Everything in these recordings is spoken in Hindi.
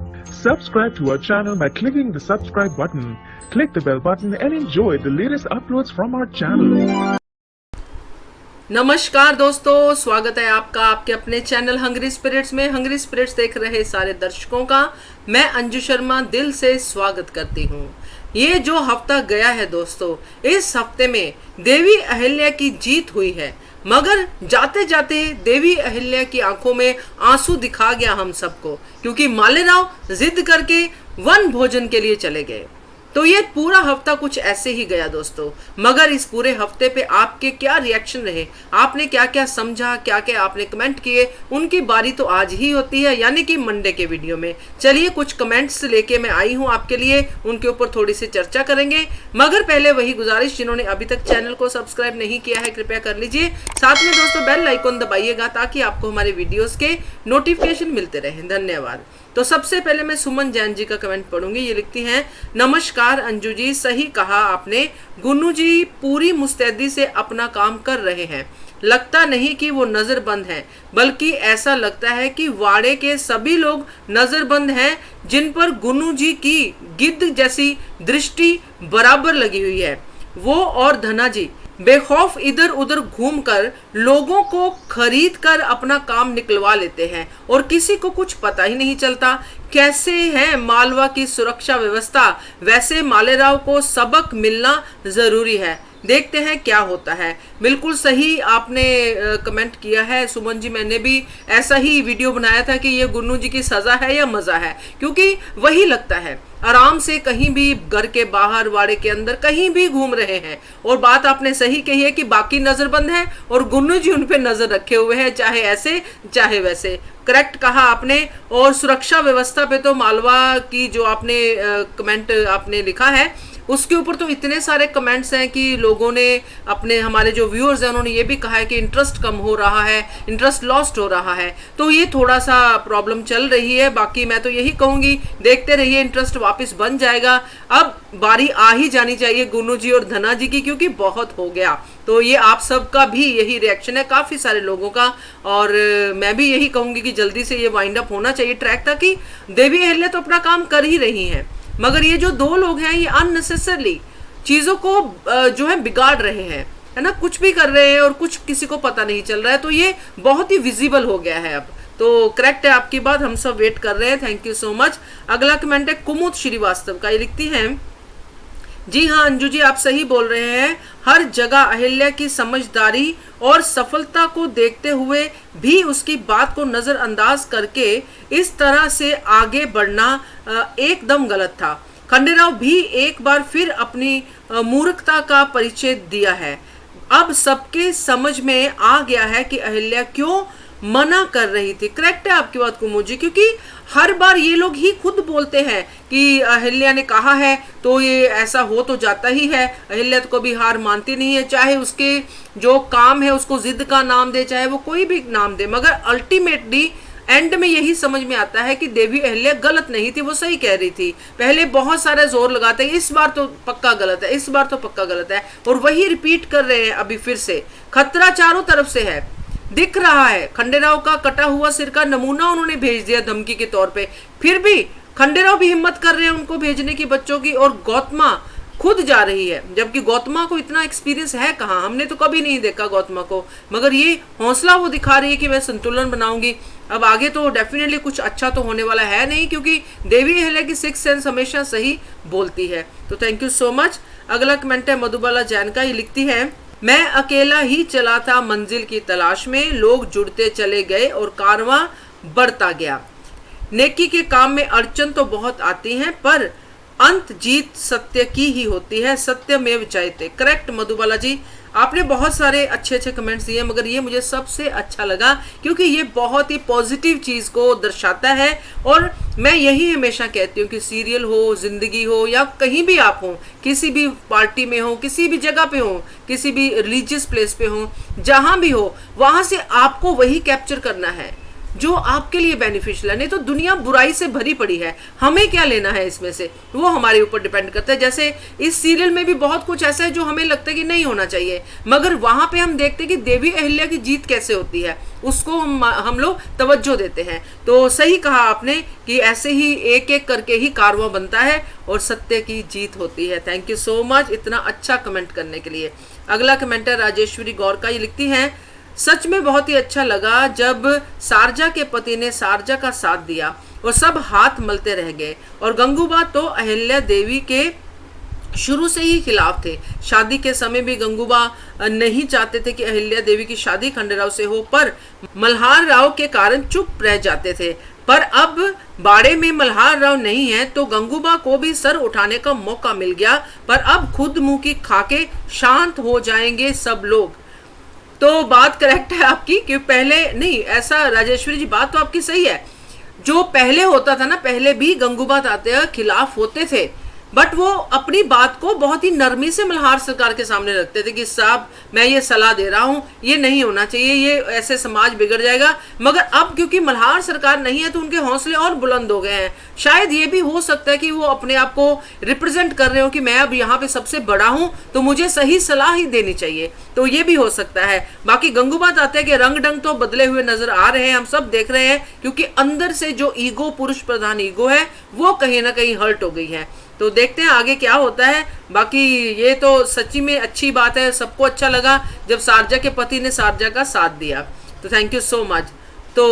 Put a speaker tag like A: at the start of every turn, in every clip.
A: Subscribe to our channel by clicking the subscribe button. Click the bell button and enjoy the latest uploads from our channel.
B: नमस्कार दोस्तों, स्वागत है आपका आपके अपने चैनल हंग्री स्पिरिट्स में। हंग्री स्पिरिट्स देख रहे सारे दर्शकों का मैं अंजू शर्मा दिल से स्वागत करती हूँ। ये जो हफ्ता गया है दोस्तों, इस हफ्ते में देवी अहिल्या की जीत हुई है, मगर जाते जाते देवी अहिल्या की आंखों में आंसू दिखा गया हम सबको, क्योंकि मालेराव जिद करके वन भोजन के लिए चले गए। तो ये पूरा हफ्ता कुछ ऐसे ही गया दोस्तों। मगर इस पूरे हफ्ते पे आपके क्या रिएक्शन रहे, आपने क्या क्या समझा, क्या क्या आपने कमेंट किए, उनकी बारी तो आज ही होती है, यानी कि मंडे के वीडियो में। चलिए कुछ कमेंट्स लेके मैं आई हूँ आपके लिए, उनके ऊपर थोड़ी सी चर्चा करेंगे। मगर पहले वही गुजारिश, जिन्होंने अभी तक चैनल को सब्सक्राइब नहीं किया है कृपया कर लीजिए। साथ में दोस्तों बेल आइकॉन दबाइएगा ताकि आपको हमारे वीडियोस के नोटिफिकेशन मिलते रहें। धन्यवाद। तो सबसे पहले मैं सुमन जैन जी का कमेंट पढ़ूंगी। ये लिखती हैं, नमस्कार अंजू जी, सही कहा आपने। गुन्नू जी पूरी मुस्तैदी से अपना काम कर रहे हैं। लगता नहीं कि वो नजरबंद हैं, बल्कि ऐसा लगता है कि वाड़े के सभी लोग नजरबंद हैं, जिन पर गुन्नू जी की गिद्ध जैसी दृष्टि बराबर लगी हुई है। वो और धना जी बेखौफ इधर उधर घूमकर लोगों को खरीद कर अपना काम निकलवा लेते हैं और किसी को कुछ पता ही नहीं चलता। कैसे है मालवा की सुरक्षा व्यवस्था, वैसे मालेराव को सबक मिलना जरूरी है। देखते हैं क्या होता है। बिल्कुल सही आपने कमेंट किया है सुमन जी। मैंने भी ऐसा ही वीडियो बनाया था कि ये गुन्नू जी की सजा है या मजा है, क्योंकि वही लगता है आराम से कहीं भी घर के बाहर वाड़े के अंदर कहीं भी घूम रहे हैं। और बात आपने सही कही है कि बाकी नजरबंद हैं और गुन्नू जी उन पे नजर रखे हुए हैं, चाहे ऐसे चाहे वैसे। करेक्ट कहा आपने। और सुरक्षा व्यवस्था पे तो मालवा की जो आपने कमेंट आपने लिखा है उसके ऊपर तो इतने सारे कमेंट्स हैं कि लोगों ने अपने हमारे जो व्यूअर्स हैं उन्होंने ये भी कहा है कि इंटरेस्ट कम हो रहा है, इंटरेस्ट लॉस्ट हो रहा है। तो ये थोड़ा सा प्रॉब्लम चल रही है। बाकी मैं तो यही कहूँगी, देखते रहिए, इंटरेस्ट वापस बन जाएगा। अब बारी आ ही जानी चाहिए गुन्नू जी और धना जी की, क्योंकि बहुत हो गया। तो ये आप सबका भी यही रिएक्शन है, काफ़ी सारे लोगों का। और मैं भी यही कहूँगी कि जल्दी से ये वाइंड अप होना चाहिए ट्रैक, ताकि देवी अहिल्या तो अपना काम कर ही रही हैं, मगर ये जो दो लोग हैं ये अननेसेसरली चीज़ों को जो है बिगाड़ रहे हैं, है ना। कुछ भी कर रहे हैं और कुछ किसी को पता नहीं चल रहा है। तो ये बहुत ही विजिबल हो गया है अब। तो करेक्ट है आपकी बात, हम सब वेट कर रहे हैं। Thank you so much. अगला कमेंट है कुमुद श्रीवास्तव का। ये लिखती हैं, जी हाँ अंजू जी, आप सही बोल रहे हैं। हर जगह अहिल्या की समझदारी और सफलता को देखते हुए भी उसकी बात को नजरअंदाज करके इस तरह से आगे बढ़ना एकदम गलत था। खंडेराव भी एक बार फिर अपनी मूर्खता का परिचय दिया है। अब सबके समझ में आ गया है कि अहिल्या क्यों मना कर रही थी। करेक्ट है आपकी बात कुमुद जी, क्योंकि हर बार ये लोग ही खुद बोलते हैं कि अहिल्या ने कहा है तो ये ऐसा हो तो जाता ही है। अहिल्या तो कभी हार मानती नहीं है, चाहे उसके जो काम है उसको जिद का नाम दे, चाहे वो कोई भी नाम दे, मगर अल्टीमेटली एंड में यही समझ में आता है कि देवी अहिल्या गलत नहीं थी, वो सही कह रही थी। पहले बहुत सारा जोर लगाते हैं, इस बार तो पक्का गलत है, इस बार तो पक्का गलत है, और वही रिपीट कर रहे हैं अभी फिर से। खतरा चारों तरफ से है, दिख रहा है। खंडेराव का कटा हुआ सिर का नमूना उन्होंने भेज दिया धमकी के तौर पे, फिर भी खंडेराव भी हिम्मत कर रहे हैं उनको भेजने की बच्चों की, और गौतमा खुद जा रही है, जबकि गौतमा को इतना एक्सपीरियंस है कहाँ, हमने तो कभी नहीं देखा गौतमा को। मगर ये हौसला वो दिखा रही है कि मैं संतुलन बनाऊंगी। अब आगे तो डेफिनेटली कुछ अच्छा तो होने वाला है नहीं, क्योंकि देवी अहिल्या की सिक्स सेंस हमेशा सही बोलती है। तो थैंक यू सो मच। अगला कमेंट है मधुबाला जैन का। ये लिखती है, मैं अकेला ही चला था मंजिल की तलाश में, लोग जुड़ते चले गए और कारवां बढ़ता गया। नेकी के काम में अड़चन तो बहुत आती हैं, पर अंत जीत सत्य की ही होती है। सत्यमेव जयते। करेक्ट मधुबाला जी, आपने बहुत सारे अच्छे अच्छे कमेंट्स दिए, मगर ये मुझे सबसे अच्छा लगा क्योंकि ये बहुत ही पॉजिटिव चीज़ को दर्शाता है। और मैं यही हमेशा कहती हूँ कि सीरियल हो, जिंदगी हो, या कहीं भी आप हो, किसी भी पार्टी में हो, किसी भी जगह पे हो, किसी भी रिलीजियस प्लेस पे हो, जहाँ भी हो, वहाँ से आपको वही कैप्चर करना है। जो आपके लिए बेनिफिशियल है। नहीं तो दुनिया बुराई से भरी पड़ी है, हमें क्या लेना है इसमें से, वो हमारे ऊपर डिपेंड करता है। जैसे इस सीरियल में भी बहुत कुछ ऐसा है जो हमें लगता है कि नहीं होना चाहिए, मगर वहां पे हम देखते हैं कि देवी अहिल्या की जीत कैसे होती है, उसको हम लोग तवज्जो देते हैं। तो सही कहा आपने कि ऐसे ही एक एक करके ही कारवां बनता है और सत्य की जीत होती है। थैंक यू सो मच इतना अच्छा कमेंट करने के लिए। अगला कमेंट है राजेश्वरी गौर का। ये लिखती हैं, सच में बहुत ही अच्छा लगा जब सारजा के पति ने सारजा का साथ दिया और सब हाथ मलते रह गए, और गंगूबा तो अहिल्या देवी के शुरू से ही खिलाफ थे। शादी के समय भी गंगूबा नहीं चाहते थे कि अहिल्या देवी की शादी खंडेराव से हो, पर मल्हार राव के कारण चुप रह जाते थे। पर अब बाड़े में मल्हार राव नहीं है तो गंगूबा को भी सर उठाने का मौका मिल गया, पर अब खुद मुंह की खाके शांत हो जाएंगे सब लोग। तो बात करेक्ट है आपकी कि पहले नहीं ऐसा, राजेश्वरी जी बात तो आपकी सही है। जो पहले होता था ना, पहले भी गंगूबा तात्या खिलाफ होते थे, बट वो अपनी बात को बहुत ही नरमी से मल्हार सरकार के सामने रखते थे कि साहब मैं ये सलाह दे रहा हूँ, ये नहीं होना चाहिए, ये ऐसे समाज बिगड़ जाएगा। मगर अब क्योंकि मल्हार सरकार नहीं है तो उनके हौसले और बुलंद हो गए हैं। शायद ये भी हो सकता है कि वो अपने आप को रिप्रेजेंट कर रहे हो कि मैं अब यहाँ पे सबसे बड़ा हूँ तो मुझे सही सलाह ही देनी चाहिए, तो ये भी हो सकता है। बाकी गंगूबा तात्या के रंग ढंग तो बदले हुए नजर आ रहे हैं, हम सब देख रहे हैं, क्योंकि अंदर से जो ईगो, पुरुष प्रधान ईगो है, वो कहीं ना कहीं हर्ट हो गई है। तो देखते हैं आगे क्या होता है। बाकी ये तो सच्ची में अच्छी बात है, सबको अच्छा लगा जब सारजा के पति ने सारजा का साथ दिया, तो थैंक यू सो मच। तो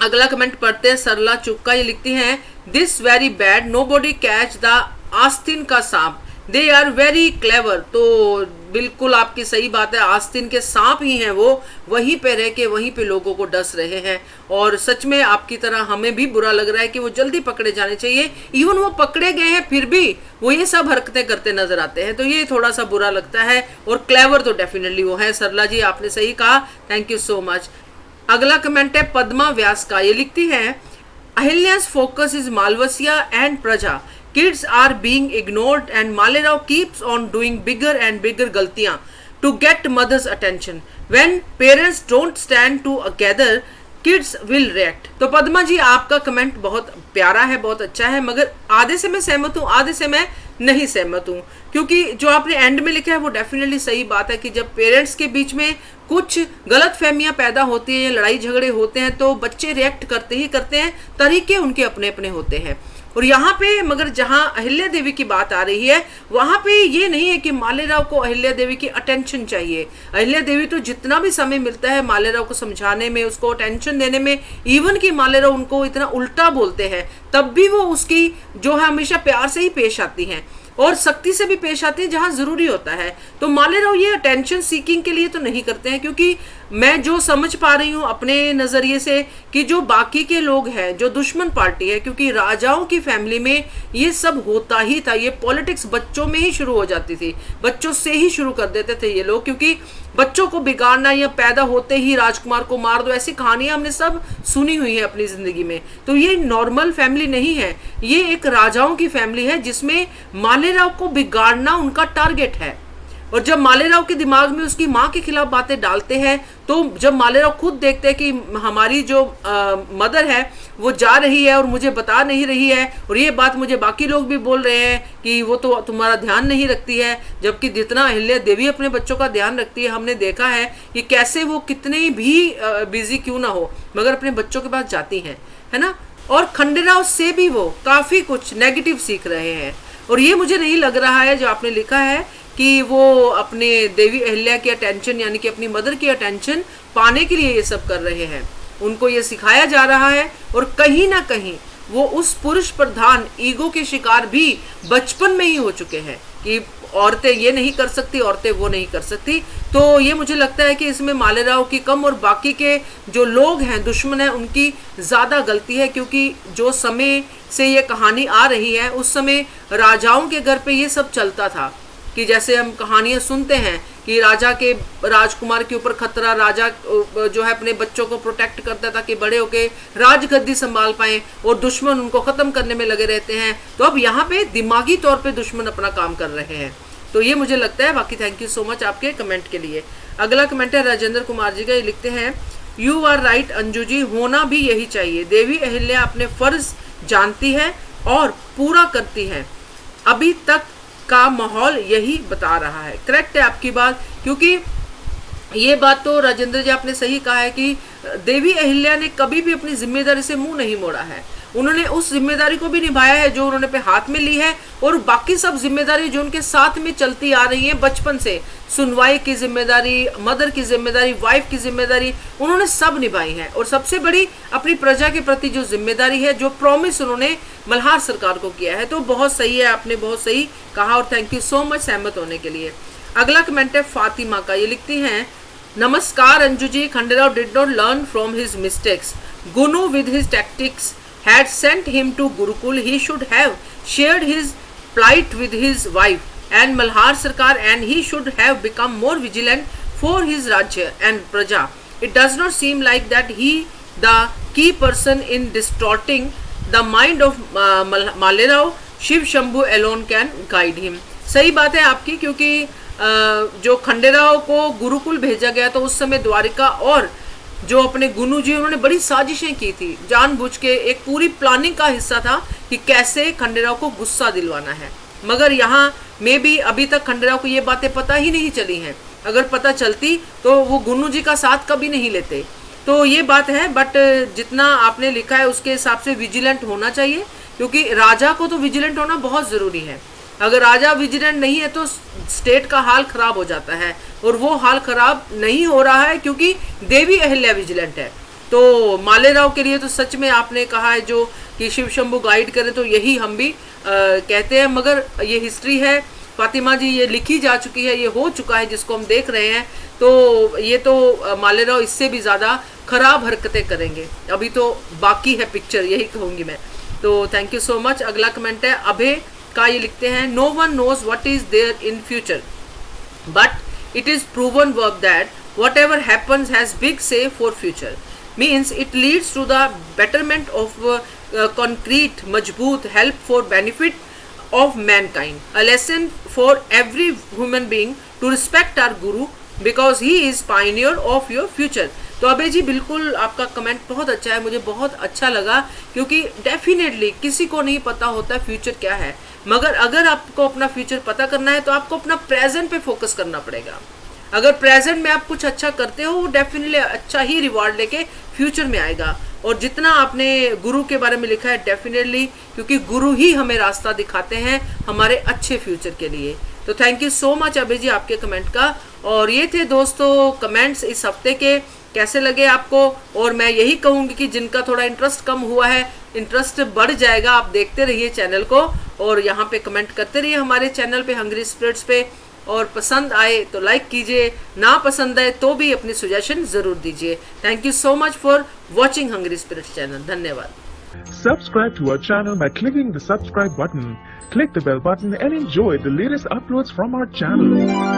B: अगला कमेंट पढ़ते हैं सरला चुक्का। ये लिखती हैं, this very bad, nobody catch the आस्तीन का सांप, दे आर वेरी क्लेवर। तो बिल्कुल आपकी सही बात है, आस्तीन के सांप ही हैं वो, वहीं पे रह के वहीं पे लोगों को डस रहे हैं। और सच में आपकी तरह हमें भी बुरा लग रहा है कि वो जल्दी पकड़े जाने चाहिए। इवन वो पकड़े गए हैं फिर भी वो ये सब हरकतें करते नजर आते हैं, तो ये थोड़ा सा बुरा लगता है। और क्लेवर तो डेफिनेटली वो है। सरला जी आपने सही कहा, थैंक यू सो मच। अगला कमेंट है पद्मा व्यास का। ये लिखती है, अहिल्या's focus is Malvasya and Praja. Kids are being ignored and Malerao keeps on doing bigger and bigger galtiyan to get mother's attention. When parents don't stand together, kids will react. तो पद्मा जी आपका कमेंट बहुत प्यारा है, बहुत अच्छा है, मगर आधे से मैं सहमत हूँ, आधे से मैं नहीं सहमत हूँ। क्योंकि जो आपने एंड में लिखा है वो डेफिनेटली सही बात है कि जब पेरेंट्स के बीच में कुछ गलत फहमियां पैदा होती है, लड़ाई झगड़े होते हैं, तो बच्चे रिएक्ट करते ही करते हैं, तरीके उनके अपने अपने होते हैं। और यहाँ पे मगर जहाँ अहिल्या देवी की बात आ रही है, वहाँ पे ये नहीं है कि मालेराव को अहिल्या देवी की अटेंशन चाहिए। अहिल्या देवी तो जितना भी समय मिलता है मालेराव को समझाने में, उसको अटेंशन देने में, इवन कि मालेराव उनको इतना उल्टा बोलते हैं, तब भी वो उसकी जो है हमेशा प्यार से ही पेश आती हैं और सख्ती से भी पेश आते हैं जहां जरूरी होता है। तो मालेराव ये अटेंशन सीकिंग के लिए तो नहीं करते हैं, क्योंकि मैं जो समझ पा रही हूँ अपने नजरिए से कि जो बाकी के लोग हैं, जो दुश्मन पार्टी है, क्योंकि राजाओं की फैमिली में ये सब होता ही था, ये पॉलिटिक्स बच्चों में ही शुरू हो जाती थी, बच्चों से ही शुरू कर देते थे ये लोग, क्योंकि बच्चों को बिगाड़ना या पैदा होते ही राजकुमार को मार दो, ऐसी कहानियां हमने सब सुनी हुई है अपनी जिंदगी में। तो ये नॉर्मल फैमिली नहीं है, ये एक राजाओं की फैमिली है जिसमें मालेराव को बिगाड़ना उनका टारगेट है। और जब मालेराव के दिमाग में उसकी माँ के खिलाफ बातें डालते हैं, तो जब मालेराव खुद देखते हैं कि हमारी जो मदर है वो जा रही है और मुझे बता नहीं रही है, और ये बात मुझे बाकी लोग भी बोल रहे हैं कि वो तो तुम्हारा ध्यान नहीं रखती है, जबकि जितना अहिल्या देवी अपने बच्चों का ध्यान रखती है, हमने देखा है कि कैसे वो कितने भी बिजी क्यों ना हो मगर अपने बच्चों के पास जाती हैं, है ना। और खंडेराव से भी वो काफ़ी कुछ नेगेटिव सीख रहे हैं, और ये मुझे नहीं लग रहा है जो आपने लिखा है कि वो अपने देवी अहिल्या की अटेंशन यानी कि अपनी मदर की अटेंशन पाने के लिए ये सब कर रहे हैं। उनको ये सिखाया जा रहा है, और कहीं ना कहीं वो उस पुरुष प्रधान ईगो के शिकार भी बचपन में ही हो चुके हैं कि औरतें ये नहीं कर सकती, औरतें वो नहीं कर सकती। तो ये मुझे लगता है कि इसमें मालेराव की कम और बाकी के जो लोग हैं, दुश्मन हैं, उनकी ज़्यादा गलती है, क्योंकि जो समय से ये कहानी आ रही है उस समय राजाओं के घर पे ये सब चलता था कि जैसे हम कहानियां सुनते हैं कि राजा के राजकुमार के ऊपर खतरा, राजा जो है अपने बच्चों को प्रोटेक्ट करता था कि बड़े होके राजगद्दी संभाल पाएं, और दुश्मन उनको खत्म करने में लगे रहते हैं। तो अब यहाँ पे दिमागी तौर पे दुश्मन अपना काम कर रहे हैं, तो ये मुझे लगता है। बाकी थैंक यू सो मच आपके कमेंट के लिए। अगला कमेंट है राजेंद्र कुमार जी का। ये लिखते हैं, you are right Anju ji, होना भी यही चाहिए। देवी अहिल्या अपने फर्ज जानती है और पूरा करती है, अभी तक का माहौल यही बता रहा है। करेक्ट है आपकी बात, क्योंकि ये बात तो राजेंद्र जी आपने सही कहा है कि देवी अहिल्या ने कभी भी अपनी जिम्मेदारी से मुंह नहीं मोड़ा है। उन्होंने उस जिम्मेदारी को भी निभाया है जो उन्होंने अपने हाथ में ली है, और बाकी सब जिम्मेदारी जो उनके साथ में चलती आ रही है बचपन से, सुनवाई की जिम्मेदारी, मदर की जिम्मेदारी, वाइफ की जिम्मेदारी, उन्होंने सब निभाई है। और सबसे बड़ी अपनी प्रजा के प्रति जो जिम्मेदारी है, जो प्रॉमिस उन्होंने मल्हार सरकार को किया है, तो बहुत सही है, आपने बहुत सही कहा और थैंक यू सो मच सहमत होने के लिए। अगला कमेंट है फातिमा का, ये लिखती हैं, नमस्कार Anju ji, Khanderao did not learn from his mistakes, गुनु with his tactics had sent him to Gurukul. He should have shared his plight with his wife and Malhar Sarkar, and he should have become more vigilant for his Rajya and Praja. It does not seem like that he, the key person in distorting the mind of Malerao, Shiv Shambhu alone can guide him. सही बात है आपकी, क्योंकि जो खंडेराव को गुरुकुल भेजा गया तो उस समय द्वारिका और जो अपने गुनु जी, उन्होंने बड़ी साजिशें की थी जानबूझ के, एक पूरी प्लानिंग का हिस्सा था कि कैसे खंडेराव को गुस्सा दिलवाना है। मगर यहाँ में भी अभी तक खंडेराव को ये बातें पता ही नहीं चली हैं। अगर पता चलती तो वो गुनु जी का साथ कभी नहीं लेते। तो ये बात है, बट जितना आपने लिखा है उसके हिसाब से विजिलेंट होना चाहिए, क्योंकि राजा को तो विजिलेंट होना बहुत ज़रूरी है। अगर राजा विजिलेंट नहीं है तो स्टेट का हाल खराब हो जाता है, और वो हाल खराब नहीं हो रहा है क्योंकि देवी अहिल्या विजिलेंट है। तो मालेराव के लिए तो सच में आपने कहा है जो कि शिव शंभू गाइड करे, तो यही हम भी कहते हैं। मगर ये हिस्ट्री है फातिमा जी, ये लिखी जा चुकी है, ये हो चुका है जिसको हम देख रहे हैं। तो ये तो मालेराव इससे भी ज़्यादा खराब हरकतें करेंगे, अभी तो बाकी है पिक्चर, यही कहूँगी मैं। तो थैंक यू सो मच। अगला कमेंट है अभय का, ये लिखते हैं, no one knows what is there in future but it is proven work that whatever happens has big say for future, means it leads to the betterment of concrete मजबूत help for benefit of mankind, a lesson for every human being to respect our guru because he is pioneer of your future. तो अभय जी बिल्कुल आपका कमेंट बहुत अच्छा है, मुझे बहुत अच्छा लगा, क्योंकि डेफिनेटली किसी को नहीं पता होता फ्यूचर क्या है। मगर अगर आपको अपना फ्यूचर पता करना है तो आपको अपना प्रेजेंट पे फोकस करना पड़ेगा। अगर प्रेजेंट में आप कुछ अच्छा करते हो, वो डेफिनेटली अच्छा ही रिवॉर्ड लेके फ्यूचर में आएगा। और जितना आपने गुरु के बारे में लिखा है, डेफिनेटली, क्योंकि गुरु ही हमें रास्ता दिखाते हैं हमारे अच्छे फ्यूचर के लिए। तो थैंक यू सो मच अभय जी आपके कमेंट का। और ये थे दोस्तों कमेंट्स इस हफ्ते के, कैसे लगे आपको। और मैं यही कहूँगी कि जिनका थोड़ा इंटरेस्ट कम हुआ है, इंटरेस्ट बढ़ जाएगा, आप देखते रहिए चैनल को और यहाँ पे कमेंट करते रहिए हमारे चैनल पे हंग्री स्पिरिट्स पे। और पसंद आए तो लाइक कीजिए, ना पसंद आए तो भी अपनी सजेशन जरूर दीजिए। Thank you so much for watching Hungry Spirits channel. धन्यवाद।
A: Subscribe to our channel by clicking the subscribe button. Click the bell button and enjoy the latest uploads from our channel.